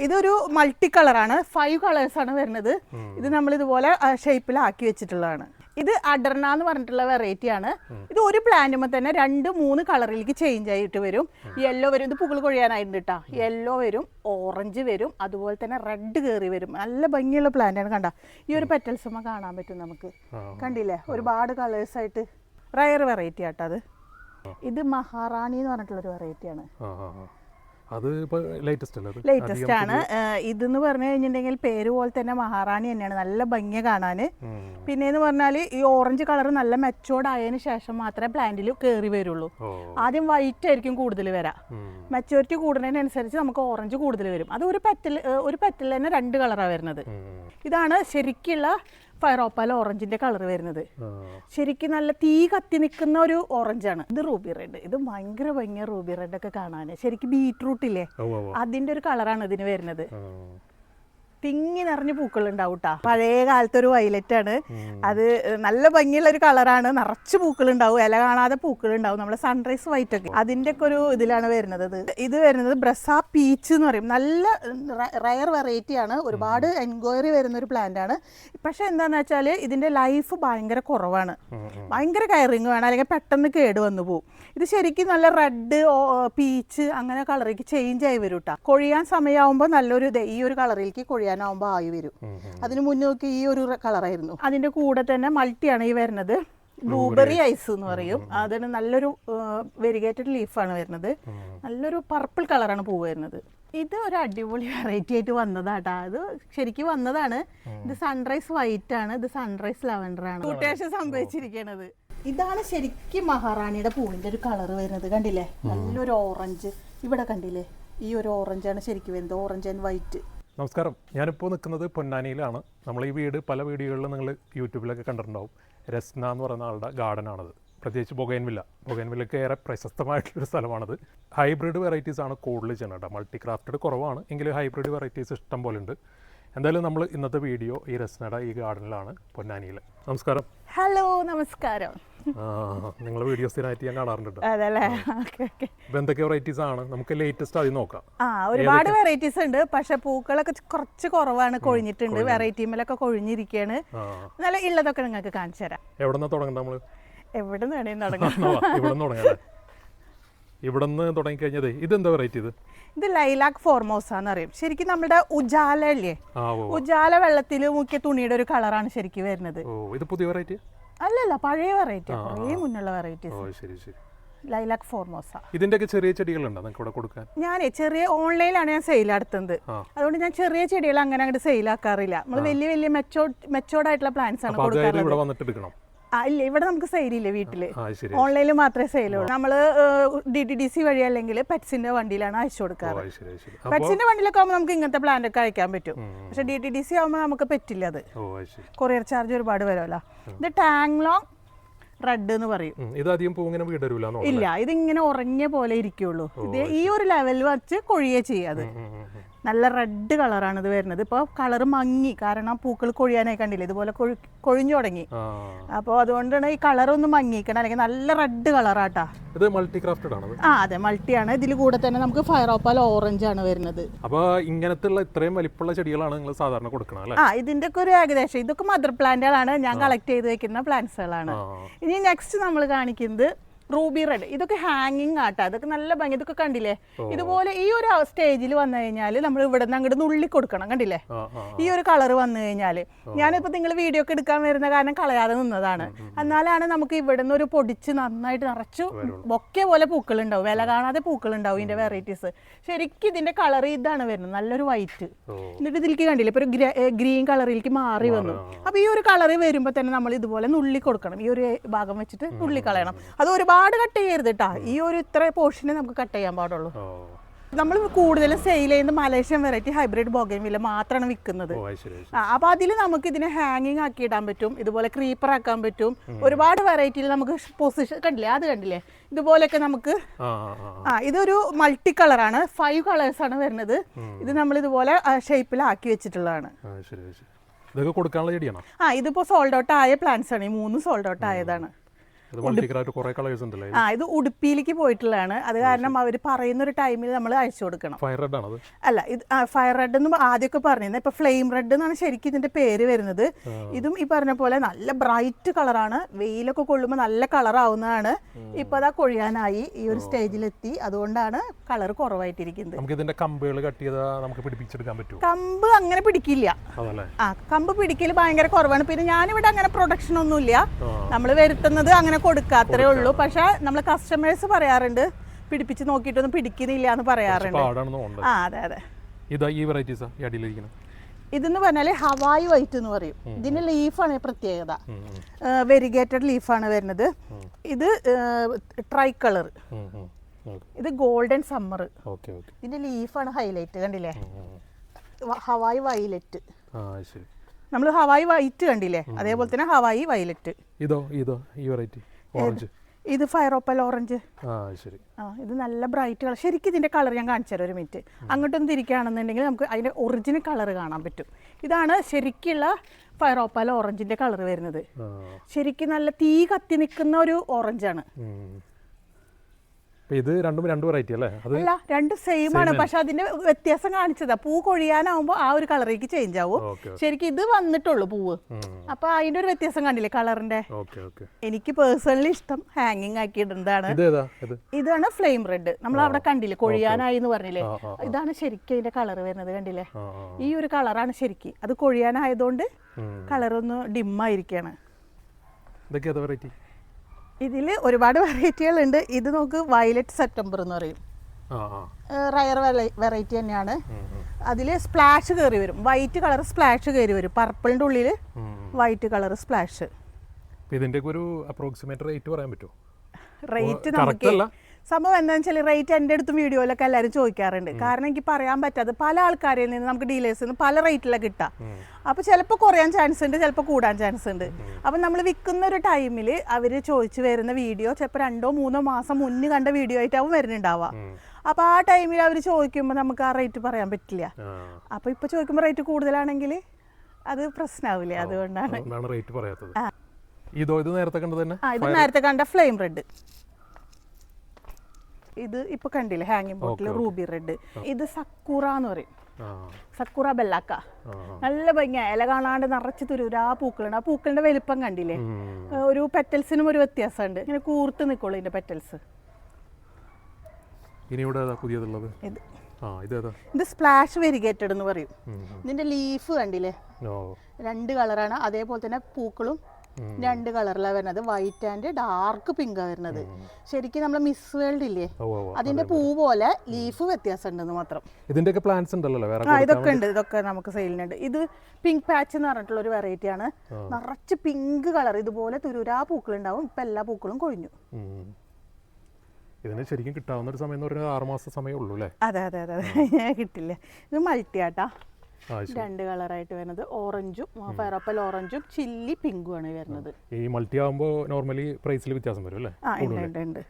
ഇതൊരു മൾട്ടി കളറാണ്, 5 കളേഴ്സാണ് വരുന്നത്. ഇത് നമ്മൾ ഇതുപോലെ ഷേപ്പിലാക്കി വെച്ചിട്ടുള്ളതാണ്. ഇത് അഡർന എന്ന് പറഞ്ഞിട്ടുള്ള വെറൈറ്റി ആണ്. ഇത് ഒരു പ്ലാന്റുമ്പോൾ തന്നെ 2-3 കളറിലേക്ക് ചേഞ്ച് ആയിട്ട് വരും. യെല്ലോ വരും, ഇത് പൂക്കൾ കൊഴിയാനായിട്ടുണ്ട് കേട്ടോ. യെല്ലോ വരും, ഓറഞ്ച് വരും, അതുപോലെ തന്നെ റെഡ് കയറി വരും. നല്ല ഭംഗിയുള്ള പ്ലാന്റ് ആണ്. കണ്ട ഈ ഒരു പെറ്റൽസുമ്മ കാണാൻ പറ്റും നമുക്ക്. കണ്ടില്ലേ, ഒരുപാട് കളേഴ്സായിട്ട് റയർ വെറൈറ്റി ആട്ടോ അത്. ഇത് മഹാറാണി എന്ന് പറഞ്ഞിട്ടുള്ളൊരു വെറൈറ്റിയാണ്. ലേറ്റസ്റ്റ് ആണ്. ഇതെന്ന് പറഞ്ഞു കഴിഞ്ഞിട്ടുണ്ടെങ്കിൽ പേര് പോലെ തന്നെ മഹാറാണി തന്നെയാണ്. നല്ല ഭംഗിയെ കാണാൻ. പിന്നെന്ന് പറഞ്ഞാൽ ഈ ഓറഞ്ച് കളർ നല്ല മെച്ചോർഡ് ആയതിനു ശേഷം മാത്രമേ പ്ലാന്റിൽ കയറി വരുള്ളൂ. ആദ്യം വൈറ്റ് ആയിരിക്കും കൂടുതൽ വരാം. മെച്ചോറിറ്റി കൂടുന്നതിനനുസരിച്ച് നമുക്ക് ഓറഞ്ച് കൂടുതൽ വരും. അത് ഒരു പെറ്റൽ തന്നെ 2 കളറാണ് വരുന്നത്. ഇതാണ് ശരിക്കുള്ള ഫയറോപ്പാൽ ഓറഞ്ചിന്റെ കളർ വരുന്നത്. ശരിക്കും നല്ല തീ കത്തി നിൽക്കുന്ന ഒരു ഓറഞ്ചാണ്. ഇത് റൂബി റെഡ്. ഇത് ഭയങ്കര ഭംഗിയ റൂബി റെഡ് ഒക്കെ കാണാൻ. ശരിക്കും ബീറ്റ്റൂട്ട് ഇല്ലേ, അതിന്റെ ഒരു കളറാണ് ഇതിന് വരുന്നത്. തിങ്ങി നിറഞ്ഞ പൂക്കൾ ഉണ്ടാവും കേട്ടോ. പഴയ കാലത്തെ ഒരു വയലറ്റ് ആണ് അത്. നല്ല ഭംഗിയുള്ള ഒരു കളറാണ്. നിറച്ച് പൂക്കൾ ഉണ്ടാവും, ഇല കാണാതെ പൂക്കൾ ഉണ്ടാവും. നമ്മുടെ സൺറൈസ് വൈറ്റ് ഒക്കെ അതിന്റെ ഒക്കെ ഒരു ഇതിലാണ് വരുന്നത്. ഇത് വരുന്നത് ബ്രസ പീച്ച് എന്ന് പറയും. നല്ല റയർ വെറൈറ്റി ആണ്. ഒരുപാട് എൻക്വയറി വരുന്ന ഒരു പ്ലാന്റ് ആണ്. പക്ഷെ എന്താന്ന് വെച്ചാൽ ഇതിന്റെ ലൈഫ് ഭയങ്കര കുറവാണ്. ഭയങ്കര കയറിങ് വേണം, അല്ലെങ്കിൽ പെട്ടെന്ന് കേട് വന്നു പോകും. ഇത് ശരിക്കും നല്ല റെഡ്, പീച്ച് അങ്ങനെ കളറിലേക്ക് ചേഞ്ച് ആയി വരും കേട്ടോ. കൊഴിയാൻ സമയമാകുമ്പോൾ നല്ലൊരു ഈ ഒരു കളറിലേക്ക് കൊഴിയാനാവുമ്പോൾ ആയി വരും. അതിന് മുന്നോക്കി ഈ ഒരു കളറായിരുന്നു. അതിന്റെ കൂടെ തന്നെ മൾട്ടിയാണ് ഈ വരുന്നത്. ബ്ലൂബെറി ഐസ് എന്ന് പറയും. അതിന് നല്ലൊരു വെരിഗേറ്റഡ് ലീഫാണ് വരുന്നത്. നല്ലൊരു പർപ്പിൾ കളറാണ് പൂ വരുന്നത്. ഇത് ഒരു അടിപൊളി വെറൈറ്റി ആയിട്ട് വന്നതാട്ടാ. ഇത് ശരിക്കും വന്നതാണ്. ഇത് സൺറൈസ് വൈറ്റ് ആണ്, ഇത് സൺറൈസ് ലെവൻഡർ ആണ്. മ്യൂട്ടേഷൻ സംഭവിച്ചിരിക്കുന്നത്. ഇതാണ് ശരിക്കും മഹാറാണിയുടെ പൂവിന്റെ ഒരു കളർ വരുന്നത്. കണ്ടില്ലേ, നല്ലൊരു ഓറഞ്ച്. ഇവിടെ കണ്ടില്ലേ, ഈ ഒരു ഓറഞ്ചാണ് ശരിക്കും വരുന്നത്. Orange and white. നമസ്കാരം, ഞാനിപ്പോൾ നിൽക്കുന്നത് പൊന്നാനിയിലാണ്. നമ്മൾ ഈ വീട് പല വീഡിയോകളിലും നിങ്ങൾ യൂട്യൂബിലൊക്കെ കണ്ടിട്ടുണ്ടാവും. രസ്ന എന്ന് പറയുന്ന ആളുടെ ഗാർഡനാണത്. പ്രത്യേകിച്ച് ബൊഗൈൻവില്ലയ്ക്ക് ഏറെ പ്രശസ്തമായിട്ടുള്ളൊരു സ്ഥലമാണത്. ഹൈബ്രിഡ് വെറൈറ്റീസ് ആണ് കൂടുതൽ ചെയ്യുന്നത്. മൾട്ടി ക്രാഫ്റ്റഡ് കുറവാണ്, എങ്കിലും ഹൈബ്രിഡ് വെറൈറ്റീസ് ഇഷ്ടം പോലെ ഉണ്ട്. എന്തായാലും നമ്മൾ ഇന്നത്തെ വീഡിയോ ഈ രസ്നയുടെ ഈ ഗാർഡനിലാണ്, പൊന്നാനിയിൽ. നമസ്കാരം. ഹലോ, നമസ്കാരം. നിങ്ങൾ വീഡിയോ സ്ഥിരമായിട്ട് ഞാൻ കാണാറുണ്ട്. അതല്ലേ, എന്തൊക്കെ വെറൈറ്റീസ് ആണ് നമുക്ക് ലേറ്റസ്റ്റ് ആദ്യം നോക്കാം. ഒരുപാട് വെറൈറ്റീസ് ഉണ്ട്. പക്ഷെ പൂക്കളൊക്കെ കുറച്ച് കുറവാണ്, കൊഴിഞ്ഞിട്ടുണ്ട്. വെറൈറ്റിമേലൊക്കെ കൊഴിഞ്ഞിരിക്കുകയാണ്. നല്ല ഉള്ളതൊക്കെ നിങ്ങൾക്ക് കാണിച്ചു തരാം. എവിടെ നിന്നാ തുടങ്ങണ്ട നമ്മള്? എവിടെ നിന്ന് തുടങ്ങാം? ഇവിടെ നിന്ന് തുടങ്ങിക്കഴിഞ്ഞത്. ഇതെന്താ വെറൈറ്റി? ഇത് ലൈലാക് ഫോർമോസ എന്ന് പറയും. ശരിക്കും നമ്മുടെ ഉജാല ഇല്ലേ, ഉജാല വെള്ളത്തിൽ മുക്കിയ തുണിയുടെ ഒരു കളറാണ് ശരിക്കും വരുന്നത്. ഇത് പുതിയ വെറൈറ്റി അല്ലല്ല, പഴയ വെറൈറ്റി, കുറേ മുന്നുള്ള വെറൈറ്റീസ്. Lilac Formosa. ഇതിന്റെ ചെറിയ ചെടികളുണ്ടോ നിങ്ങൾക്ക് ഇവിടെ കൊടുക്കാൻ? ഞാൻ ചെറിയ ഓൺലൈനിലാണ് ഞാൻ സെയിൽ നടത്തുന്നത്. അതുകൊണ്ട് ഞാൻ ചെറിയ ചെടികൾ അങ്ങനെ അങ്ങോട്ട് സെയിൽ ആക്കാറില്ല. നമ്മൾ വലിയ വലിയ മെച്ചോർഡ് ആയിട്ടുള്ള പ്ലാന്റ്സ് ആണ് കൊടുക്കാറുള്ളത്. ഇല്ല, ഇവിടെ നമുക്ക് സെയിലില്ല. വീട്ടില് ഓൺലൈനിൽ മാത്രമേ സെയിലുള്ളൂ. നമ്മള് DTDC വഴി അല്ലെങ്കിൽ പെറ്റ്സിന്റെ വണ്ടിയിലാണ് അയച്ചു കൊടുക്കാറ്. പെറ്റ്സിന്റെ വണ്ടിയിലൊക്കെ ആകുമ്പോൾ നമുക്ക് ഇങ്ങനത്തെ പ്ലാന്റ് ഒക്കെ അയക്കാൻ പറ്റും. പക്ഷെ DTDC ആകുമ്പോൾ നമുക്ക് പറ്റില്ല. അത് കൊറിയർ ചാർജ് ഒരുപാട് വരുമല്ലോ. ഇത് ടാങ്ലോങ് റെഡ് എന്ന് പറയും. ഇല്ല, ഇതിങ്ങനെ ഉറങ്ങിയ പോലെ ഇരിക്കുള്ളൂ. ഇത് ഈ ഒരു ലെവലിൽ വെച്ച് കൊഴിയേ ചെയ്യാതെ. നല്ല റെഡ് കളറാണ് ഇത് വരുന്നത്. ഇപ്പോൾ കളർ മങ്ങി, കാരണം പൂക്കൾ കൊഴിയാനായി കണ്ടില്ലേ, ഇതുപോലെ കൊഴിഞ്ഞു തുടങ്ങി. അപ്പോൾ അതുകൊണ്ടാണ് ഈ കളർ ഒന്ന് മങ്ങിക്കണം, അല്ലെങ്കിൽ നല്ല റെഡ് കളറാട്ടാ. ഇത് മൾട്ടി ക്രാഫ്റ്റഡ് ആണ്. അതെ, മൾട്ടിയാണ്. ഇതിൽ കൂടെ തന്നെ നമുക്ക് ഫയറോപ്പാൽ ഓറഞ്ച് ആണ് വരുന്നത്. അപ്പോൾ ഇങ്ങനത്തെ ഇത്രയും വലിപ്പമുള്ള ചെടികളാണ് നിങ്ങൾ സാധാരണ കൊടുക്കണം? ഇതിന്റെ ഒക്കെ ഒരു ഏകദേശം. ഇതൊക്കെ മദർ പ്ലാന്റുകളാണ്, ഞാൻ കളക്ട് ചെയ്ത് വെക്കുന്ന പ്ലാന്റ്സുകളാണ്. ഇനി നെക്സ്റ്റ് നമ്മൾ കാണിക്കുന്നത് റൂബി റെഡ്. ഇതൊക്കെ ഹാങ്ങിങ് ആട്ടാ. ഇതൊക്കെ നല്ല ഭംഗി. ഇതൊക്കെ കണ്ടില്ലേ, ഇതുപോലെ ഈ ഒരു സ്റ്റേജിൽ വന്നു കഴിഞ്ഞാൽ നമ്മൾ ഇവിടെ നിന്ന് അങ്ങോട്ട് നുള്ളി കൊടുക്കണം. കണ്ടില്ലേ, ഈ ഒരു കളർ വന്നു കഴിഞ്ഞാൽ. ഞാനിപ്പോൾ നിങ്ങൾ വീഡിയോ ഒക്കെ എടുക്കാൻ വരുന്ന കാരണം കളയാതെ നിന്നതാണ്. എന്നാലാണ് നമുക്ക് ഇവിടെ നിന്ന് ഒരു പൊടിച്ച് നന്നായിട്ട് നിറച്ചു ബൊക്കെ പോലെ പൂക്കൾ ഉണ്ടാവും, വില കാണാതെ പൂക്കൾ ഉണ്ടാവും. ഇതിന്റെ വെറൈറ്റീസ് ശരിക്കും ഇതിന്റെ കളർ ഇതാണ് വരുന്നത്, നല്ലൊരു വൈറ്റ്. എന്നിട്ട് ഇതിലേക്ക് കണ്ടില്ലേ, ഇപ്പൊ ഒരു ഗ്രീൻ കളറിലേക്ക് മാറി വന്നു. അപ്പൊ ഈ ഒരു കളർ വരുമ്പോൾ തന്നെ നമ്മൾ ഇതുപോലെ നുള്ളി കൊടുക്കണം. ഈ ഒരു ഭാഗം വെച്ചിട്ട് നുള്ളി കളയണം. അത് ഒരുപാട് കട്ട് ചെയ്യരുത് കേട്ടാ. ഈ ഒരു ഇത്ര പോർഷനെ നമുക്ക് കട്ട് ചെയ്യാൻ പാടുള്ളൂ. നമ്മൾ കൂടുതലും സെയിൽ ചെയ്യുന്നത് മലേഷ്യൻ വെറൈറ്റി ഹൈബ്രിഡ് ബൊഗൈൻവില്ല മാത്രമാണ് വിൽക്കുന്നത്. അപ്പൊ അതിൽ നമുക്ക് ഇതിനെ ഹാങ്ങിങ് ആക്കി ഇടാൻ പറ്റും, ഇതുപോലെ ക്രീപ്പർ ആക്കാൻ പറ്റും. ഒരുപാട് വെറൈറ്റിയിൽ നമുക്ക് പൊസിഷൻ കണ്ടില്ലേ, അത് കണ്ടില്ലേ, ഇതുപോലെയൊക്കെ നമുക്ക്. ഇതൊരു മൾട്ടി കളറാണ്, 5 കളേഴ്സാണ് വരുന്നത്. ഇത് നമ്മൾ ഇതുപോലെ ഷേപ്പിലാക്കി വെച്ചിട്ടുള്ളതാണ്. ഇതിപ്പോ സോൾഡ് ഔട്ട് ആയ പ്ലാന്റ്സ് ആണ്. ഈ 3 സോൾഡ് ഔട്ട് ആയതാണ്. ഇത് മൾട്ടിക്രാഫ്റ്റ് കുറേ കളേഴ്സ് ഉണ്ടല്ലേ? ഇത് ഉടുപ്പിയിലേക്ക് പോയിട്ടുള്ളതാണ്. അത് കാരണം അവർ പറയുന്ന ഒരു ടൈമിൽ നമ്മൾ അയച്ചു കൊടുക്കണം. ഫയർ റെഡ് ആണത്? അല്ല, ഇത് ഫയർ റെഡ് എന്ന് ആദ്യമൊക്കെ പറഞ്ഞിരുന്നത്. ഇപ്പൊ ഫ്ലെയിം റെഡ് എന്നാണ് ശരിക്കും ഇതിന്റെ പേര് വരുന്നത്. ഇതും ഈ പറഞ്ഞ പോലെ നല്ല ബ്രൈറ്റ് കളറാണ്. വെയിലൊക്കെ കൊള്ളുമ്പോൾ നല്ല കളർ ആവുന്നതാണ്. ഇപ്പൊ അതാ കൊഴിയാനായി ഈ ഒരു സ്റ്റേജിലെത്തി. അതുകൊണ്ടാണ് കളർ കുറവായിട്ടിരിക്കുന്നത്. നമുക്ക് ഇതിന്റെ കമ്പുകൾ കട്ട് ചെയ്താൽ നമുക്ക് പിടിപ്പിച്ചെടുക്കാൻ പറ്റുമോ? കമ്പ് അങ്ങനെ പിടിക്കില്ല. കമ്പ് പിടിക്കൽ ഭയങ്കര കുറവാണ്. പിന്നെ ഞാനിവിടെ അങ്ങനെ പ്രൊഡക്ഷൻ ഒന്നുമില്ല. നമ്മൾ വരുത്തുന്നത് അങ്ങനെ കൊടുക്കാത്രേ ഉള്ളൂ. പക്ഷെ നമ്മൾ കസ്റ്റമേഴ്സ് പറയാറുണ്ട് പിടിപ്പിച്ച് നോക്കിയിട്ടൊന്നും പിടിക്കുന്നില്ല എന്ന് പറയാറുണ്ട്. അതെ അതെ. ഇതെന്ന് പറഞ്ഞാൽ ഹവായി വൈറ്റ് എന്ന് പറയും. ഇതിന്റെ ലീഫാണ് പ്രത്യേകത. വെരിഗേറ്റഡ് ലീഫാണ് വരുന്നത്. ഇത് ട്രൈ കളർ. ഇത് ഗോൾഡൻ സമ്മർ. ഇതിന്റെ ലീഫാണ് ഹൈലൈറ്റ്. കണ്ടില്ലേ? ഹവായി വയലറ്റ്. നമ്മൾ ഹവായി വൈറ്റ് കണ്ടില്ലേ? അതേപോലെ തന്നെ ഹവായി വയലറ്റ്. ഇത് ഫയറോപ്പൽ ഓറഞ്ച്. ഇത് നല്ല ബ്രൈറ്റ് കളർ. ശരിക്കും ഇതിന്റെ കളർ ഞാൻ കാണിച്ചു തരാം ഒരു മിനിറ്റ്. അങ്ങോട്ടൊന്ന് തിരിക്കുകയാണെന്നുണ്ടെങ്കിൽ നമുക്ക് അതിന്റെ ഒറിജിനൽ കളർ കാണാൻ പറ്റും. ഇതാണ് ശരിക്കുള്ള ഫയറോപ്പൽ ഓറഞ്ചിന്റെ കളർ വരുന്നത്. ശരിക്കും നല്ല തീ കത്തി നിൽക്കുന്ന ഒരു ഓറഞ്ചാണ്. ഇത് രണ്ടും രണ്ട് വെറൈറ്റി അല്ലേ? അല്ല, രണ്ടും സെയിം ആണ്. പക്ഷെ അതിന്റെ വ്യത്യാസം കാണിച്ചതാ. പൂ കൊഴിയാനാവുമ്പോ ആ ഒരു കളറേക്ക് ചേഞ്ച് ആവും. ശരിക്കും ഇത് വന്നിട്ടുള്ളൂ പൂവ്. അപ്പൊ അതിന്റെ ഒരു വ്യത്യാസം കണ്ടില്ലേ കളറിന്റെ? എനിക്ക് പേഴ്സണലി ഇഷ്ടം ഹാങ്ങിങ് ആക്കി ഇടുന്നതാണ്. ഇതാണ് ഫ്ലെയിം റെഡ്. നമ്മൾ അവിടെ കണ്ടില്ലേ കൊഴിയാനായി എന്ന് പറഞ്ഞില്ലേ? ഇതാണ് ശരിക്കും അതിന്റെ കളർ വരുന്നത്. കണ്ടില്ലേ? ഈ ഒരു കളറാണ് ശരിക്കും. അത് കൊഴിയാനായതുകൊണ്ട് കളറൊന്ന് ഡിമ്മായിരിക്കാണ്. ഇതിൽ ഒരുപാട് വെറൈറ്റികളുണ്ട്. ഇത് നമുക്ക് വയലറ്റ് സെപ്റ്റംബർ എന്ന് പറയും. റയർ വെറൈറ്റി തന്നെയാണ്. അതിൽ സ്പ്ലാഷ് കയറി വരും. വൈറ്റ് കളർ സ്പ്ലാഷ് കയറി വരും. പർപ്പിളിൻ്റെ ഉള്ളിൽ വൈറ്റ് കളർ സ്പ്ലാഷ്. ഇതിന്റെ ഒരു അപ്രോക്സിമേറ്റ് റേറ്റ് പറയാൻ പറ്റുമോ? റേറ്റ് നമുക്ക് സംഭവം എന്താണെന്ന് വെച്ചാൽ റേറ്റ് എൻ്റെ അടുത്തും വീഡിയോയിലൊക്കെ എല്ലാവരും ചോദിക്കാറുണ്ട്. കാരണം എനിക്ക് പറയാൻ പറ്റാതെ പല ആൾക്കാരിൽ നിന്ന് നമുക്ക് ഡീലേഴ്സിൽ നിന്ന് പല റേറ്റിലാണ് കിട്ടുക. അപ്പോൾ ചിലപ്പോൾ കുറയാൻ ചാൻസ് ഉണ്ട്, ചിലപ്പോൾ കൂടാൻ ചാൻസ് ഉണ്ട്. അപ്പം നമ്മൾ വിൽക്കുന്ന ഒരു ടൈമിൽ അവർ ചോദിച്ചു വരുന്ന വീഡിയോ ചിലപ്പോൾ 2-3 മാസം മുന്നേ കണ്ട വീഡിയോ ആയിട്ടാവും വരുന്നുണ്ടാവുക. അപ്പോൾ ആ ടൈമിൽ അവർ ചോദിക്കുമ്പോൾ നമുക്ക് ആ റേറ്റ് പറയാൻ പറ്റില്ല. അപ്പോൾ ഇപ്പോൾ ചോദിക്കുമ്പോൾ റേറ്റ് കൂടുതലാണെങ്കിൽ അത് പ്രശ്നമാവില്ല. അതുകൊണ്ടാണ് റേറ്റ് പറയാത്തത്. ഇത് നേരത്തെ കണ്ട ഫ്ലെയിം റെഡ്. ഇത് ഇപ്പൊ കണ്ടില്ലേ ഹാങ്ങിങ് ബോട്ടിൽ റൂബി റെഡ്. ഇത് സക്കൂറ എന്ന് പറയും. സക്കൂറ ബെല്ലാക്ക. നല്ല ഭംഗിയാ. ഇല കാണാണ്ട് നിറച്ച് തുരുരാ പൂക്കളുണ്ട്. ആ പൂക്കളുടെ വലിപ്പം കണ്ടില്ലേ? ഒരു പെറ്റൽസിനും ഒരു വ്യത്യാസമുണ്ട്. ഇങ്ങനെ കൂർത്ത് നിൽക്കുള്ളൂ ഇതിന്റെ പെറ്റൽസ്. ഇത് സ്പ്ലാഷ് വെരിഗേറ്റഡ് എന്ന് പറയും. ഇതിന്റെ ലീഫ് കണ്ടില്ലേ? 2 കളറാണ്. അതേപോലെ തന്നെ പൂക്കളും 2 കളറിലാണ് വരുന്നത്. വൈറ്റ് ആൻഡ് ഡാർക്ക് പിങ്ക് വരുന്നത്. ശരിക്കും നമ്മളെ മിസ് വേൾഡ് ഇല്ലേ, അതിന്റെ പൂ പോലെ ലീഫ് വ്യത്യാസം ഉണ്ടെന്ന് മാത്രം. ഇതിന്റെയൊക്കെ പ്ലാന്റ്സ് ഉണ്ടല്ലോ? ഇതൊക്കെ ഉണ്ട്. ഇതൊക്കെ നമുക്ക് സെയിലിനുണ്ട്. ഇത് പിങ്ക് പാച്ച് എന്ന് പറഞ്ഞിട്ടുള്ള ഒരു വെറൈറ്റി ആണ്. നിറച്ച് പിങ്ക് കളർ. ഇതുപോലെ തുരുരാ പൂക്കൾ ഉണ്ടാവും. ഇപ്പൊ എല്ലാ പൂക്കളും കൊഴിഞ്ഞു. ഇതിന് ശരിക്കും കിട്ടാവുന്ന ഒരു സമയം എന്ന് പറഞ്ഞാൽ 6 മാസം സമയമേ ഉള്ളൂ അല്ലേ? അതെ അതെ അതെ. കിട്ടില്ല. ഇത് മൾട്ടി ആട്ടാ. 2 കളറായിട്ട് വരുന്നത്. ഓറഞ്ചും ഫയറോപ്പൽ ഓറഞ്ചും ചില്ലി പിങ്കും ആണ് വരുന്നത്. ഈ മൾട്ടി ആവുമ്പോൾ നോർമലി പ്രൈസിൽ വ്യത്യാസം വരും അല്ലേ? ഉണ്ട്.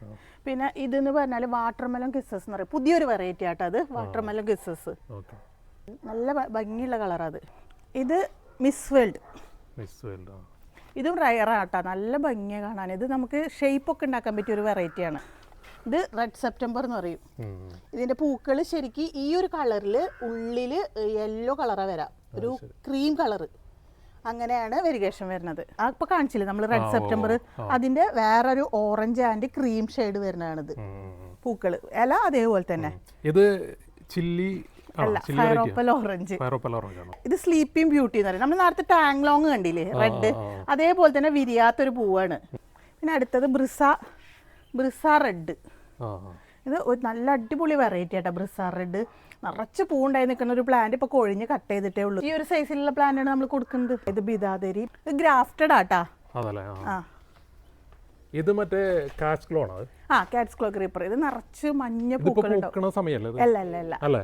പിന്നെ ഇതെന്ന് പറഞ്ഞാൽ വാട്ടർമെലൺ കിസ്സസ് എന്ന് പറയും. പുതിയൊരു വെറൈറ്റി ആട്ടോ അത്. വാട്ടർമെലൺ കിസ്സസ് നല്ല ഭംഗിയുള്ള കളറാണ്. ഇത് മിസ് വേൾഡ്. ഇതും റയറാട്ടാ. നല്ല ഭംഗിയാണ് കാണാൻ. ഇത് നമുക്ക് ഷേപ്പ് ഒക്കെ ഉണ്ടാക്കാൻ പറ്റിയ ഒരു വെറൈറ്റിയാണ്. ഇത് റെഡ് സെപ്റ്റംബർ എന്ന് പറയും. ഇതിന്റെ പൂക്കൾ ശരിക്കും ഈ ഒരു കളറിൽ ഉള്ളിൽ യെല്ലോ കളറാണ് വരാം. ഒരു ക്രീം കളറ്. അങ്ങനെയാണ് വെരിഗേഷൻ വരുന്നത്. അപ്പൊ കാണിച്ചില്ലേ നമ്മൾ റെഡ് സെപ്റ്റംബർ? അതിന്റെ വേറൊരു ഓറഞ്ച് ആൻഡ് ക്രീം ഷെയ്ഡ് വരുന്നതാണിത്. പൂക്കള് ഇല അതേപോലെ തന്നെ. ഇത് ചില്ലി അല്ല, ഫയറോപ്പൽ ഓറഞ്ച്. ഇത് സ്ലീപ്പിംഗ് ബ്യൂട്ടി എന്ന് പറയും. നമ്മൾ നേരത്തെ ടാങ്ലോങ് കണ്ടില്ലേ റെഡ്? അതേപോലെ തന്നെ വിരിയാത്തൊരു പൂവാണ്. പിന്നെ അടുത്തത് ബ്രിസ റെഡ്. ഇത് ഒരു നല്ല അടിപൊളി വെറൈറ്റി ആട്ടോ ബ്രിസ റെഡ്. നിറച്ച് പൂണ്ടായി നിൽക്കുന്ന ഒരു പ്ലാന്റ് ഇപ്പൊ കൊഴിഞ്ഞ് കട്ട് ചെയ്തിട്ടേ ഉള്ളൂ. ഈ ഒരു സൈസിലുള്ള പ്ലാന്റ് ആണ് നമ്മൾ കൊടുക്കുന്നത്. ഇത് ബിദാദരി. ഇത് ഗ്രാഫ്റ്റഡ് ആട്ടാ. ഇത് മറ്റേ കാറ്റ്സ് ക്ലോ ആണ്. കാറ്റ്സ് ക്ലോ ക്രീപ്പർ. ഇത് നിറച്ച് മഞ്ഞ പൂക്കളുണ്ടാവും. അല്ല.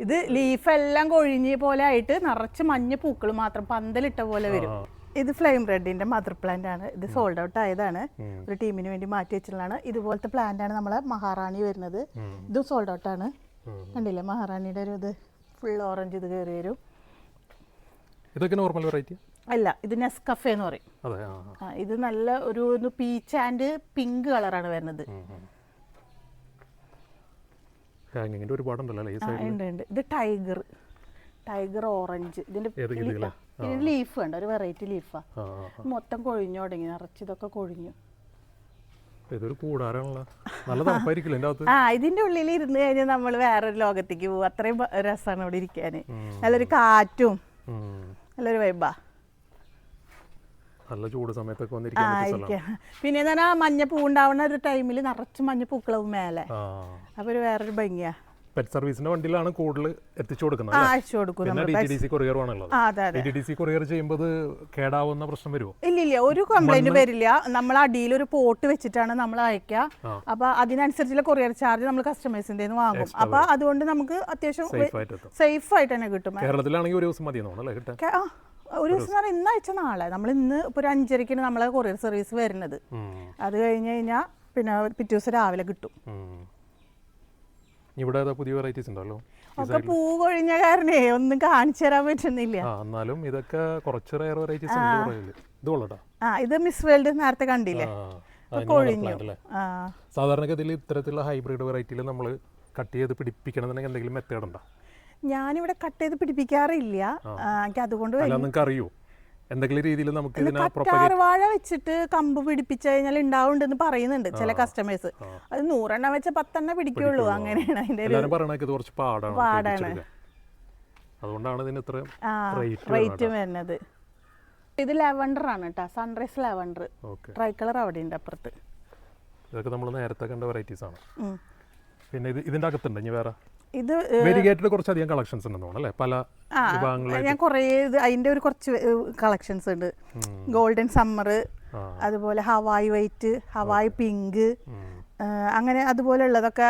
ഇത് ലീഫ് എല്ലാം കൊഴിഞ്ഞ പോലെ ആയിട്ട് നിറച്ച് മഞ്ഞ പൂക്കൾ മാത്രം പന്തലിട്ട പോലെ വരും. ഇത് ഫ്ലെയിം റെഡിന്റെ മദർ പ്ലാന്റ് ആണ്. ഇത് സോൾഡ് ഔട്ട് ആയതാണ്. ഒരു ടീമിന് വേണ്ടി മാറ്റി വെച്ചിട്ടുള്ളതാണ്. ഇതുപോലത്തെ പ്ലാന്റ് ആണ് നമ്മളെ മഹാറാണി വരുന്നത്. ഇതും സോൾഡ് ഔട്ട് ആണ്. കണ്ടില്ലേ മഹാറാണിയുടെ ഒരു ഇത് ഫുൾ ഓറഞ്ച് ഇത് കയറി വരും. ഇതൊക്കെ നോർമൽ വെറൈറ്റി. അല്ല, ഇത് നെസ്കഫേ എന്ന് പറയും. അതെ. ഇത് നല്ല ഒരു പീച്ച് ആൻഡ് പിങ്ക് കളറാണ് വരുന്നത്. ഹാങ്ങിങ്ങിന്റെ ഒരുപാടുണ്ടല്ലോ ഈ സൈഡിൽ. ഉണ്ട്. ഇത് ടൈഗർ ഓറഞ്ച്. ഇതിന്റെ ലീഫ് ഉണ്ട്, ഒരു വെറൈറ്റി ലീഫാ. മൊത്തം കൊഴിഞ്ഞു തുടങ്ങി, നിറച്ചിതൊക്കെ കൊഴിഞ്ഞു. ഇതൊരു കൂടാരാണല്ലോ, നല്ല തണുപ്പായിരിക്കില്ല ഇതിന്റെ അകത്ത്. ഇതിന്റെ ഉള്ളിൽ ഇരുന്ന് കഴിഞ്ഞാൽ നമ്മൾ വേറൊരു ലോകത്തേക്ക് പോകും. അത്രയും രസമാണ് ഇവിടെ ഇരിക്കാന്. നല്ലൊരു കാറ്റും നല്ലൊരു വൈബാ. നല്ല ചൂട് സമയത്തൊക്കെ വന്നിരിക്കാൻ. പിന്നെ എന്താ മഞ്ഞപ്പൂ ഉണ്ടാവുന്ന ഒരു ടൈമിൽ നിറച്ച് മഞ്ഞപ്പൂക്കളവും മേലെ. അപ്പൊ ഒരു വേറൊരു ഭംഗിയാ. പെറ്റ് സർവീസിന്റെ വണ്ടിയിലാണ് കൂടുതൽ എത്തിച്ചു കൊടുക്കുന്നത്. കൊറിയർ ചെയ്യുമ്പോൾ കേടാവുന്ന പ്രശ്നം വരുമോ? ഇല്ല, ഒരു കംപ്ലൈന്റ് വരില്ല. നമ്മൾ അടിയിൽ ഒരു പോട്ട് വെച്ചിട്ടാണ് നമ്മൾ അയക്കുക. അപ്പൊ അതിനനുസരിച്ചുള്ള കൊറിയർ ചാർജ് നമ്മൾ കസ്റ്റമേഴ്സിന്റെ വാങ്ങും. അപ്പൊ അതുകൊണ്ട് നമുക്ക് അത്യാവശ്യം സേഫ് ആയിട്ട് തന്നെ കിട്ടും. കേരളത്തിലാണെങ്കിൽ ഒരു ദിവസം മതി ഒരു ദിവസം ഇന്ന് അയച്ച നാളെ. നമ്മൾ ഇന്ന് ഇപ്പൊ ഒരു 5:30 നമ്മളെ കൊറിയർ സർവീസ് വരുന്നത്. അത് കഴിഞ്ഞ് കഴിഞ്ഞാൽ പിന്നെ പിറ്റേ ദിവസം രാവിലെ കിട്ടും. ഇവിടെ പുതിയ വെറൈറ്റീസ് ഉണ്ടല്ലോ. ഒക്കെ പൂ കൊഴിഞ്ഞ കാരണേ ഒന്നും കാണിച്ചു തരാൻ പറ്റുന്നില്ല. എന്നാലും ഇതൊക്കെ കുറച്ച് റയർ വെറൈറ്റീസ് ഇത് മിസ് വേൾഡ് നേരത്തെ കണ്ടില്ലേ, കൊഴിഞ്ഞു. സാധാരണഗതിയിൽ ഇത്തരത്തിലുള്ള ഹൈബ്രിഡ് വെറൈറ്റിയിൽ നമ്മൾ കട്ട് ചെയ്ത് പിടിപ്പിക്കണമെന്നുണ്ടെങ്കിൽ എന്തെങ്കിലും മെത്തേഡ് ഉണ്ടോ? ഞാനിവിടെ കട്ട് ചെയ്ത് പിടിപ്പിക്കാറില്ല. എനിക്ക് അതുകൊണ്ട് അറിയോ എന്തെങ്കിലും രീതിയിൽ നമുക്ക് കറ്റാർവാഴ വെച്ചിട്ട് കമ്പ് പിടിപ്പിച്ചു കഴിഞ്ഞാൽ ഉണ്ടാവുണ്ടെന്ന് പറയുന്നുണ്ട് ചില കസ്റ്റമേഴ്സ്. അത് 100 എണ്ണം വെച്ച 10 എണ്ണം പിടിക്കുള്ളൂ. അങ്ങനെയാണ് അതിന്റെ പാടാണ്. അതുകൊണ്ടാണ് ഇതിന് ഇത്ര റേറ്റ് വരുന്നത്. ഇത് ലെവൻഡർ ആണ് കേട്ടോ, സൺറൈസ് ലെവൻഡർ. ട്രൈ കളർ അവിടെ ഉണ്ട് അപ്പുറത്ത്. ഇതൊക്കെ നമ്മൾ നേരത്തെ കണ്ട വെറൈറ്റീസ് ആണ്. പിന്നെ ഇതിന്റെ അകത്തുണ്ട് ഇനി വേറെ ഇത് കുറച്ചധികം കളക്ഷൻസ് ഉണ്ടെന്ന് പല ഞാൻ കുറേ അതിന്റെ ഒരു കുറച്ച് കളക്ഷൻസ് ഉണ്ട്. ഗോൾഡൻ സമ്മർ, അതുപോലെ ഹവായി വൈറ്റ്, ഹവായി പിങ്ക്, അങ്ങനെ അതുപോലെ ഉള്ളതൊക്കെ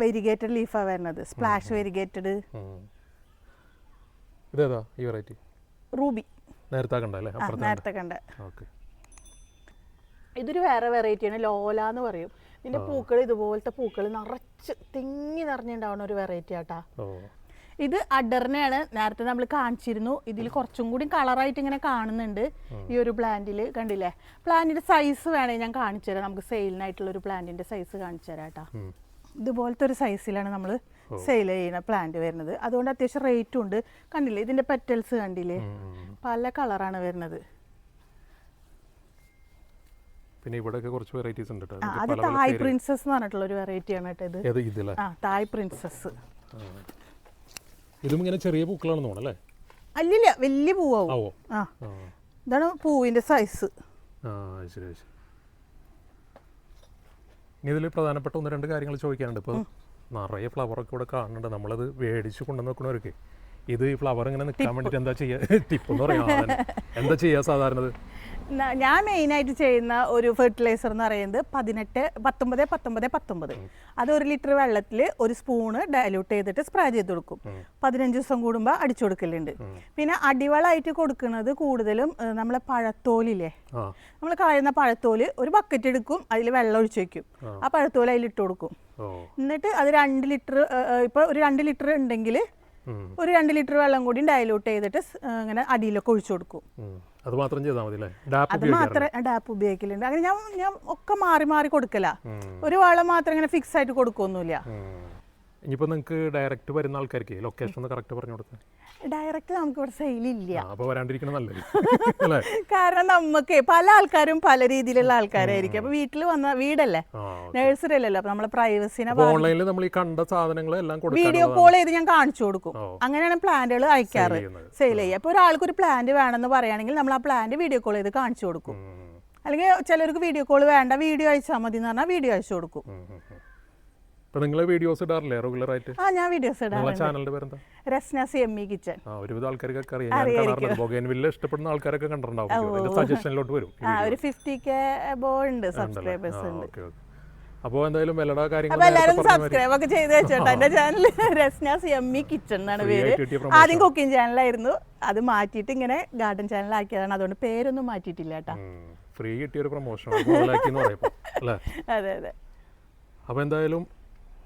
വെരിഗേറ്റഡ് ലീഫാണ് വരുന്നത്. Splash variegated. റൂബി നേരത്തെ കണ്ട. ഇതൊരു വേറെ വെറൈറ്റിയാണ്, ലോല എന്ന് പറയും. ഇതിന്റെ പൂക്കൾ ഇതുപോലത്തെ പൂക്കൾ നിറച്ച് തിങ്ങി നിറഞ്ഞുണ്ടാവുന്ന ഒരു വെറൈറ്റി ആട്ടാ. ഇത് അഡറിനെയാണ്, നേരത്തെ നമ്മൾ കാണിച്ചിരുന്നു. ഇതിൽ കുറച്ചും കൂടി കളറായിട്ട് ഇങ്ങനെ കാണുന്നുണ്ട് ഈ ഒരു പ്ലാന്റിൽ. കണ്ടില്ലേ? പ്ലാന്റിന്റെ സൈസ് വേണമെങ്കിൽ ഞാൻ കാണിച്ചു തരാം. നമുക്ക് സെയിലിനായിട്ടുള്ള ഒരു പ്ലാന്റിന്റെ സൈസ് കാണിച്ചു തരാം കേട്ടാ. ഇതുപോലത്തെ ഒരു സൈസിലാണ് നമ്മൾ സെയിൽ ചെയ്യുന്ന പ്ലാന്റ് വരുന്നത്. അതുകൊണ്ട് അത്യാവശ്യം റേറ്റും ഉണ്ട്. കണ്ടില്ലേ ഇതിന്റെ പെറ്റൽസ് കണ്ടില്ലേ, പല കളറാണ് വരുന്നത്. പിന്നെ ഇവിടെയൊക്കെ കുറച്ച് വെറൈറ്റീസ് ഉണ്ട്. അത് തായ് പ്രിൻസസ് എന്ന് പറഞ്ഞിട്ടുള്ള ഒരു വെറൈറ്റി ആണ് കേട്ടോ ഇത്. തായ് പ്രിൻസസ്. ഇതും ഇങ്ങനെ ചെറിയ പൂക്കളാണെന്ന് തോന്നുന്നു അല്ലേ? അല്ലില്ല, വലിയ പൂവാവും. ഇതാണ് പൂവിന്റെ സൈസ്. ഇനി ഇതിൽ പ്രധാനപ്പെട്ട 1-2 കാര്യങ്ങൾ ചോദിക്കാനുണ്ട്. ഇപ്പോൾ നിറയെ ഫ്ലവറൊക്കെ ഇവിടെ കാണുന്നുണ്ട്. നമ്മളത് മേടിച്ച് കൊണ്ടുവന്ന് വെക്കണവർക്ക് ഇത് ഈ ഫ്ലവർ ഇങ്ങനെ നിൽക്കാൻ വേണ്ടിയിട്ട് എന്താ ചെയ്യുക? ടിപ്പ് എന്ന് പറയാം, എന്താ ചെയ്യുക സാധാരണ? ഞാൻ മെയിനായിട്ട് ചെയ്യുന്ന ഒരു ഫെർട്ടിലൈസർ എന്ന് പറയുന്നത് 19-19-19. അത് 1 ലിറ്റർ വെള്ളത്തിൽ 1 സ്പൂണ് ഡയലൂട്ട് ചെയ്തിട്ട് സ്പ്രേ ചെയ്ത് കൊടുക്കും. 15 ദിവസം കൂടുമ്പോൾ അടിച്ചു കൊടുക്കലുണ്ട്. പിന്നെ അടിവളമായിട്ട് കൊടുക്കുന്നത് കൂടുതലും നമ്മളെ പഴത്തോലില്ലേ, നമ്മൾ കളയുന്ന പഴത്തോല് ഒരു ബക്കറ്റ് എടുക്കും, അതിൽ വെള്ളം ഒഴിച്ച് വെക്കും. ആ പഴത്തോല് അതിൽ ഇട്ട് കൊടുക്കും. എന്നിട്ട് അത് 2 ലിറ്റർ, ഇപ്പോൾ ഒരു 2 ലിറ്റർ ഉണ്ടെങ്കിൽ ഒരു 2 ലിറ്റർ വെള്ളം കൂടി ഡയലൂട്ട് ചെയ്തിട്ട് ഇങ്ങനെ അടിയിലൊക്കെ ഒഴിച്ചു കൊടുക്കും. അത് മാത്രം ചെയ്താൽ മതി. അത് മാത്രമേ ഡാപ്പ് ഉപയോഗിക്കലുണ്ട്. അങ്ങനെ ഞാൻ ഒക്കെ മാറി മാറി കൊടുക്കല. ഒരു വളം മാത്രം ഇങ്ങനെ ഫിക്സ് ആയിട്ട് കൊടുക്കൊന്നുമില്ല. ഇനിയിപ്പോൾ നിങ്ങൾക്ക് ഡയറക്റ്റ് വരുന്ന ആൾക്കാർക്ക് ലൊക്കേഷൻ ഒന്ന് കറക്റ്റ് പറഞ്ഞു കൊടുത്തത്? ഡയറക്റ്റ് നമുക്ക് ഇവിടെ സെയിലില്ല. നല്ലത്. കാരണം നമുക്ക് പല ആൾക്കാരും പല രീതിയിലുള്ള ആൾക്കാരായിരിക്കും. അപ്പൊ വീട്ടിൽ വന്ന വീടല്ലേ, നഴ്സറി അല്ലല്ലോ. അപ്പൊ നമ്മളെ പ്രൈവസിനെ ഓൺലൈനിൽ നമ്മൾ ഈ കണ്ട സാധനങ്ങളെല്ലാം വീഡിയോ കോൾ ചെയ്ത് ഞാൻ കാണിച്ചു കൊടുക്കും. അങ്ങനെയാണ് പ്ലാന്റുകൾ അയക്കാറ്, സെയിൽ ചെയ്യുക. അപ്പൊ ഒരാൾക്ക് ഒരു പ്ലാന്റ് വേണമെന്ന് പറയുകയാണെങ്കിൽ നമ്മൾ ആ പ്ലാന്റ് വീഡിയോ കോൾ ചെയ്ത് കാണിച്ചു കൊടുക്കും. അല്ലെങ്കിൽ ചിലർക്ക് വീഡിയോ കോൾ വേണ്ട, വീഡിയോ അയച്ചാൽ മതി എന്ന് പറഞ്ഞാൽ വീഡിയോ അയച്ചു കൊടുക്കും. നിങ്ങൾ വീഡിയോസ് ഇടാറില്ലേ റെഗുലർ ആയിട്ട്? ഞാൻ വീഡിയോസ് ഇടാറുണ്ട്. ചാനലിന്റെ പേരെന്താ? Rasna CME kitchen. ഒരുവിധ ആൾക്കാർക്കൊക്കെ അറിയാം. ബൊഗൈൻവില്ല ഇഷ്ടപ്പെടുന്ന ആൾക്കാരൊക്കെ കണ്ടിട്ടുണ്ടാവും. സജഷനിലോട്ട് വരും. ഒരു 50K above ഉണ്ട് സബ്സ്ക്രൈബേഴ്സ് ഉണ്ട്. അപ്പോൾ എന്തായാലും വിലയുടെ കാര്യങ്ങൾ എല്ലാവരും സബ്സ്ക്രൈബ് ഒക്കെ ചെയ്ത് വെച്ചോട്ടെ. എന്റെ ചാനൽ രസ്ന CME കിച്ചൺ എന്നാണ് പേര്. ആദ്യം കുക്കിംഗ് ചാനലായിരുന്നു, അത് മാറ്റിയിട്ട് ഇങ്ങനെ ഗാർഡൻ ചാനൽ ആക്കിയതാണ്. അതുകൊണ്ട് പേരൊന്നും മാറ്റിയിട്ടില്ല കേട്ടാ. ഫ്രീ കിട്ടിയ ഒരു പ്രൊമോഷൻ. അതെ അതെ. അപ്പോൾ എന്തായാലും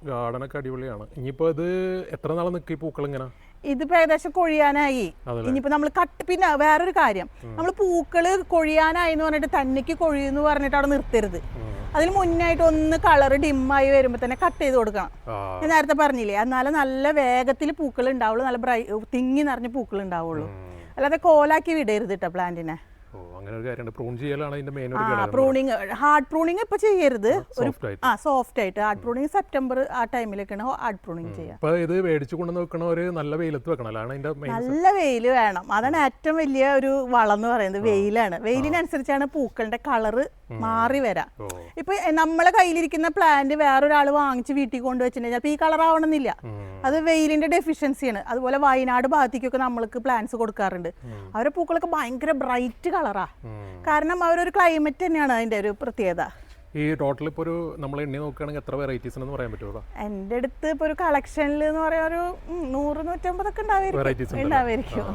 ഗാർഡനൊക്കെ അടിപൊളിയാണ്. ഇനിയിപ്പോൾ ഇത് എത്ര നാൾ നിൽക്കും ഈ പൂക്കൾ ഇങ്ങനെ? ഇതിപ്പോ ഏകദേശം കൊഴിയാനായി. ഇനിയിപ്പോ നമ്മൾ പിന്നെ വേറൊരു കാര്യം, നമ്മൾ പൂക്കള് കൊഴിയാനായി എന്ന് പറഞ്ഞിട്ട് തന്നിക്ക് കൊഴിയെന്ന് പറഞ്ഞിട്ട് അവിടെ നിർത്തരുത്. അതിന് മുന്നായിട്ട് ഒന്ന് കളറ് ഡിമ്മായി വരുമ്പോ തന്നെ കട്ട് ചെയ്ത് കൊടുക്കണം. ഞാൻ നേരത്തെ പറഞ്ഞില്ലേ, എന്നാലും നല്ല വേഗത്തിൽ പൂക്കൾ ഉണ്ടാവുള്ളൂ, നല്ല തിങ്ങി നിറഞ്ഞ പൂക്കൾ ഉണ്ടാവുള്ളൂ. അല്ലാതെ കോലാക്കി വിടരുത് കേട്ടോ പ്ലാന്റിനെ. പ്രൂണിങ്, ഹാർഡ് പ്രൂണിങ് ഇപ്പൊ ചെയ്യരുത്. ഒരു സോഫ്റ്റ് ആയിട്ട് ഹാർഡ് പ്രൂണിങ് സെപ്റ്റംബർ ആ ടൈമിലൊക്കെയാണ് ഹാർഡ് പ്രൂണിങ് ചെയ്യാം. നല്ല വെയിൽ വേണം, അതാണ് ഏറ്റവും വലിയ ഒരു വളം എന്ന് പറയുന്നത്. വെയിലാണ്. വെയിലിനനുസരിച്ചാണ് പൂക്കളുടെ കളറ് മാറി വരാം. ഇപ്പൊ നമ്മളെ കയ്യിലിരിക്കുന്ന പ്ലാന്റ് വേറൊരാൾ വാങ്ങിച്ച് വീട്ടിൽ കൊണ്ടുവച്ചിട്ടുണ്ടെങ്കിൽ ചിലപ്പോൾ ഈ കളർ ആവണമെന്നില്ല. അത് വെയിലിന്റെ ഡെഫിഷ്യൻസിയാണ്. അതുപോലെ വയനാട് ഭാഗത്തേക്കൊക്കെ നമ്മൾക്ക് പ്ലാന്റ്സ് കൊടുക്കാറുണ്ട്. അവരുടെ പൂക്കളൊക്കെ ഭയങ്കര ബ്രൈറ്റ് കളറാ. കാരണം അവരൊരു ക്ലൈമറ്റ് തന്നെയാണ് അതിന്റെ ഒരു പ്രത്യേകത. ഈ ടോട്ടൽ ഇപ്പോൾ ഒരു നമ്മൾ എണ്ണി നോക്കുകയാണെങ്കിൽ എത്ര വെറൈറ്റീസ് എന്ന് പറയാൻ പറ്റുമോ? എൻ്റെ അടുത്ത് ഇപ്പോൾ ഒരു കളക്ഷനിൽ എന്ന് പറയാൻ ഒരു 100-150 ഒക്കെ ഉണ്ടാവുമായിരിക്കും.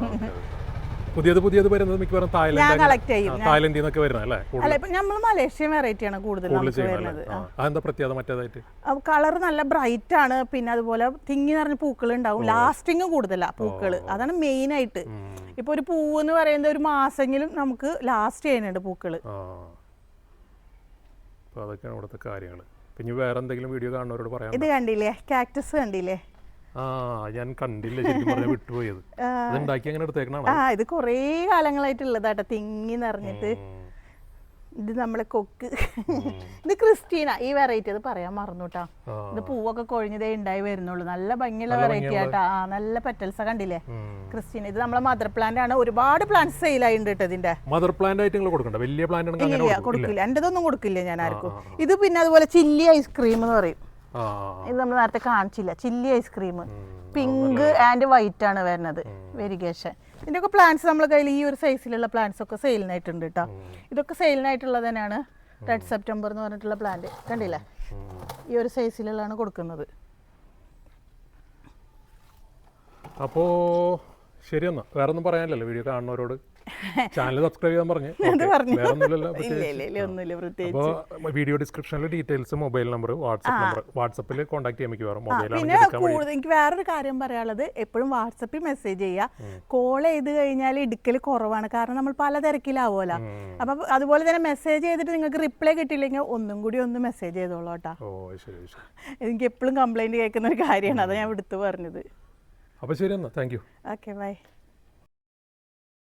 പുതിയത് വരുന്നത് മിക്കവാറും തായ്ലൻഡിൽ നിന്നൊക്കെ വരുന്നത് അല്ലേ? അല്ല, ഇപ്പൊ നമ്മൾ മലേഷ്യൻ വെറൈറ്റിയാണ് കൂടുതൽ വരുന്നത്. അതെന്താ പ്രത്യേകത മറ്റേതായിട്ട്? കളർ നല്ല ബ്രൈറ്റ് ആണ്. പിന്നെ അതുപോലെ തിങ്ങി നിറഞ്ഞ പൂക്കൾ ഉണ്ടാവും. ലാസ്റ്റിങ് കൂടുതലാ പൂക്കള്. അതാണ് മെയിൻ ആയിട്ട്. ഇപ്പൊ ഒരു പൂവ് എന്ന് പറയുന്നത് ഒരു മാസമെങ്കിലും നമുക്ക് ലാസ്റ്റ് ചെയ്യുന്നുണ്ട് പൂക്കള്. അതൊക്കെയാണ് ഇവിടുത്തെ കാര്യങ്ങൾ. പിന്നെ വേറെ എന്തെങ്കിലും വീഡിയോ കാണുന്നവരോട് പറയാം. ഇത് കണ്ടില്ലേ, കാക്ടസ് കണ്ടില്ലേ? ഞാൻ കണ്ടില്ല, വിട്ടുപോയത്. ഇത് കൊറേ കാലങ്ങളായിട്ടുള്ളതാട്ടോ, തിങ്ങി നിറഞ്ഞിട്ട്. ഇത് നമ്മളെ കൊക്ക്. ഇത് ക്രിസ്റ്റീന, ഈ വെറൈറ്റി. അത് പറയാൻ മറന്നുട്ടാ. ഇത് പൂവൊക്കെ കൊഴിഞ്ഞതേ ഉണ്ടായി വരുന്നുള്ളൂ. നല്ല ഭംഗിയുള്ള വെറൈറ്റി ആട്ടാ. നല്ല പെറ്റൽസ് കണ്ടില്ലേ, ക്രിസ്റ്റീന. ഇത് നമ്മളെ മദർ പ്ലാന്റ് ആണ്. ഒരുപാട് പ്ലാന്റ്സ് സെയിൽ ആയിട്ടുണ്ട് കേട്ടോ. ഇതിന്റെ മദർ പ്ലാന്റ് ആയിട്ട് കൊടുക്കില്ല, എന്റേതൊന്നും കൊടുക്കില്ല ഞാൻ ആർക്കും. ഇത് പിന്നെ അതുപോലെ ചില്ലി ഐസ്ക്രീം എന്ന് പറയും. ഇത് നമ്മൾ നേരത്തെ കാണിച്ചില്ല, chilli ice cream. Pink and white ആണ് വരുന്നത്, വെരിഗേഷൻ. ഇതിൻ്റെയൊക്കെ പ്ലാന്റ്സ് നമ്മളെ കയ്യിൽ ഈ ഒരു സൈസിലുള്ള പ്ലാന്റ്സ് ഒക്കെ സെയിലിനായിട്ടുണ്ട് കേട്ടോ. ഇതൊക്കെ സെയിലിനായിട്ടുള്ളത് തന്നെയാണ്. റെഡ് സെപ്റ്റംബർ എന്ന് പറഞ്ഞിട്ടുള്ള പ്ലാന്റ് കണ്ടില്ലേ, ഈ ഒരു സൈസിലുള്ളതാണ് കൊടുക്കുന്നത്. അപ്പോ ശരി, എന്നാ വേറെ ഒന്നും പറയാനില്ലല്ലോ വീഡിയോ കാണുന്നവരോട്. ചാനൽ സബ്സ്ക്രൈബ് ചെയ്യാൻ പറഞ്ഞു. അപ്പോൾ വീഡിയോ ഡിസ്ക്രിപ്ഷനിൽ ഡീറ്റെയിൽസ്, മൊബൈൽ നമ്പർ, വാട്സപ്പിൽ കോൺടാക്ട് ചെയ്യാൻ മിക്കവാറും. പിന്നെ എനിക്ക് വേറൊരു കാര്യം പറയാനുള്ളത്, എപ്പോഴും വാട്സപ്പിൽ മെസ്സേജ് ചെയ്യുക. കോൾ ചെയ്ത് കഴിഞ്ഞാൽ എടുക്കൽ കുറവാണ്, കാരണം നമ്മൾ പല തിരക്കിലാവുമല്ലോ. അപ്പൊ അതുപോലെ തന്നെ മെസ്സേജ് ചെയ്തിട്ട് നിങ്ങൾക്ക് റിപ്ലൈ കിട്ടിയില്ലെങ്കിൽ ഒന്നും കൂടി ഒന്ന് മെസ്സേജ് ചെയ്തോളൂ കേട്ടോ. എനിക്ക് എപ്പോഴും കംപ്ലൈന്റ് കേൾക്കുന്ന ഒരു കാര്യമാണ്, അതാണ് ഞാൻ എടുത്തു പറഞ്ഞത്. അപ്പോൾ ശരി, എന്നാ താങ്ക് യു. Okay, by.